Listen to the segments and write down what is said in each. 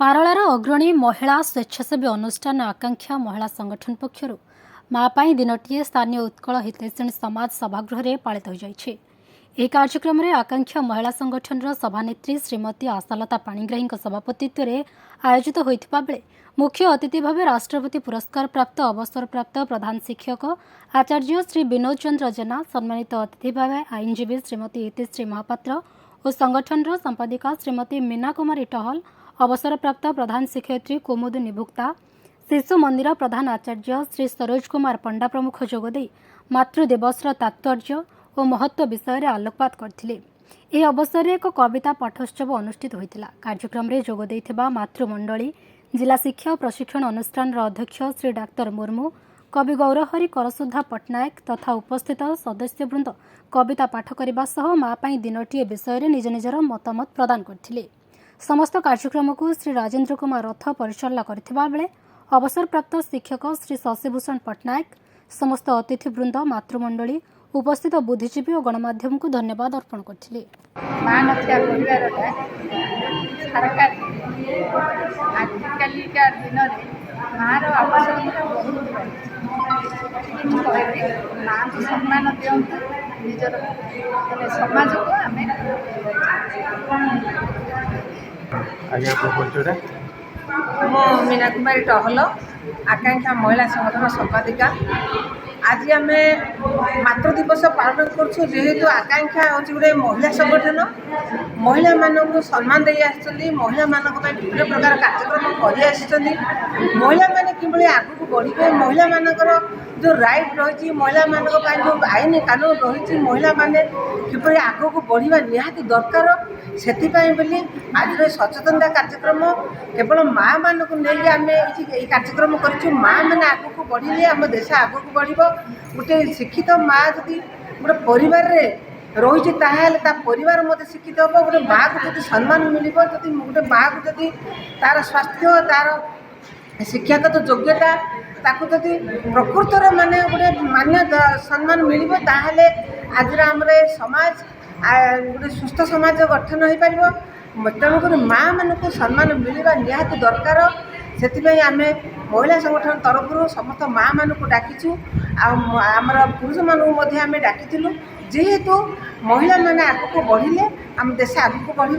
पारଳାର ଅଗ୍ରଣୀ ମହିଳା ସ୍ୱେଚ୍ଛାସେବୀ ଅନୁଷ୍ଠାନ ଆକାଂକ୍ଷା ମହିଳା ସଂଗଠନ ପକ୍ଷରୁ ମା ପାଇଁ ଦିନଟିଏ ସ୍ଥାନୀୟ ଉତ୍କଳ ହିତୈଷିଣୀ ସମାଜ ସଭାଗୃହରେ ପାଳିତ ହୋଇଯାଇଛି। ଏହି କାର୍ଯ୍ୟକ୍ରମରେ ଆକାଂକ୍ଷା ମହିଳା ସଂଗଠନର ସଭାନେତ୍ରୀ ଶ୍ରୀମତୀ ଆଶାଲତା ପାଣିଗ୍ରାହୀଙ୍କ ସଭାପତିତ୍ୱରେ ଆୟୋଜିତ ହୋଇଥିବା ବେଳେ ମୁଖ୍ୟ ଅତିଥି ଭାବେ ରାଷ୍ଟ୍ରପତି ପୁରସ୍କାର ପ୍ରାପ୍ତ ଅବସରପ୍ରାପ୍ତ ପ୍ରଧାନ ଶିକ୍ଷକ ଆଚାର୍ଯ୍ୟ ଶ୍ରୀ ବିନୋଦ ଚନ୍ଦ୍ର ଜେନା, ସମ୍ମାନିତ ଅତିଥି ଭାବେ ଆଇନଜୀବୀ ଶ୍ରୀମତୀ ଇତିଶ୍ରୀ ମହାପାତ୍ର ଓ ସଂଗଠନର ସମ୍ପାଦିକା ଶ୍ରୀମତୀ मीना कुमारी टहल, अवसरप्राप्त प्रधान शिक्षयित्री कुमुदिनी भुक्ता, शिशु मंदिर प्रधान आचार्य श्री सरोज कुमार पंडा प्रमुख जोगदे मातृदिवसर तात्पर्य और महत्व विषय में आलोकपात करथिले। ଏହି ଅବସରରେ ଏକ କବିତା ପାଠୋତ୍ସବ ଅନୁଷ୍ଠିତ ହୋଇଥିଲା। କାର୍ଯ୍ୟକ୍ରମରେ ଯୋଗ ଦେଇଥିବା ମାତୃମଣ୍ଡଳୀ, ଜିଲ୍ଲା ଶିକ୍ଷା ଓ ପ୍ରଶିକ୍ଷଣ ଅନୁଷ୍ଠାନର ଅଧ୍ୟକ୍ଷ ଶ୍ରୀ ଡାକ୍ତର ମୁର୍ମୁ, କବି ଗୌରହରି କରସୁଧା ପଟ୍ଟନାୟକ ତଥା ଉପସ୍ଥିତ ସଦସ୍ୟବୃନ୍ଦ କବିତା ପାଠ କରିବା ସହ ମା ପାଇଁ ଦିନଟିଏ ବିଷୟରେ ନିଜ ନିଜର ମତାମତ ପ୍ରଦାନ କରିଥିଲେ। ସମସ୍ତ କାର୍ଯ୍ୟକ୍ରମକୁ ଶ୍ରୀ ରାଜେନ୍ଦ୍ର କୁମାର ରଥ ପରିଚାଳନା କରିଥିବା ବେଳେ ଅବସରପ୍ରାପ୍ତ ଶିକ୍ଷକ ଶ୍ରୀ ଶଶିଭୂଷଣ ପଟ୍ଟନାୟକ, ସମସ୍ତ ଅତିଥିବୃନ୍ଦ, ମାତୃମଣ୍ଡଳୀ, उपस्थित बुद्धिजीवी और गणमाध्यम को धन्यवाद अर्पण करथिले। माँ नथिया परिवारटा सरकार आजिकालिका दिन में माँ आवश्यकता बहुत माँ को सम्मान दिंतु निजर समाज को आम मो मीना कुमारी टहल आकांक्षा महिला संगठन संपादिका। आज आम मातृ दिवस पालन करूँ जेहेतु आकांक्षा हूँ गोटे महिला संगठन महिला मानक सम्मान दे महिला मानक विभिन्न प्रकार कार्यक्रम कर महिला माने किभली आगू बढ़े महिला मानकर जो राइट रही महिला मानक जो आईन कानून रही महिला माने किभली आगू बढ़ा निहाती दरकार से बोली आज सचेतनता कार्यक्रम केवल माँ मानक नहीं आम ये कार्यक्रम कर माँ मैंने आगू बढ़े आम देश आगू बढ़ गोटे शिक्षित माँ जदि गोटे परिवार रही परिवार मत शिक्षित हम गोटे माँ को जब सम्मान मिल गोटे माँ को जब तार स्वास्थ्य तार शिक्षागत योग्यता ताकू जदि प्रकृत माने गोटे मान्य सम्मान मिल आज आम समाज गोटे सुस्थ समाज गठन हो पार तेणुक माँ मान सम्मान मिलवा निहाती दरकार से आम महिला संगठन तरफ समस्त माँ मान डाकिचु आमर पुरुष मानू डाकी जेहेतु महिला मैंने आगू बढ़े आम देश आगू बढ़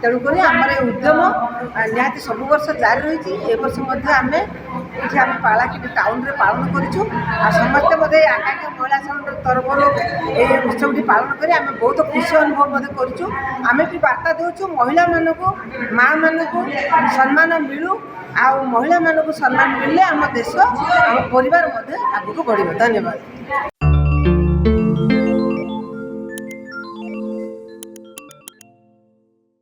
तेणुक आम उद्यम निहाती सब वर्ष जारी रही वर्ष आम ये पालाकी टाउन रे पालन करूँ समस्ते मध्य आकांक्षा महिला संगठन तरफ ये उत्सव पालन कर बहुत खुशी अनुभव करूँ आम भी बार्ता देचु महिला मानक माँ मानक सम्मान मिलू आ महिला मानक सम्मान मिलले आम देश आम परिवार आगू बढ़। धन्यवाद।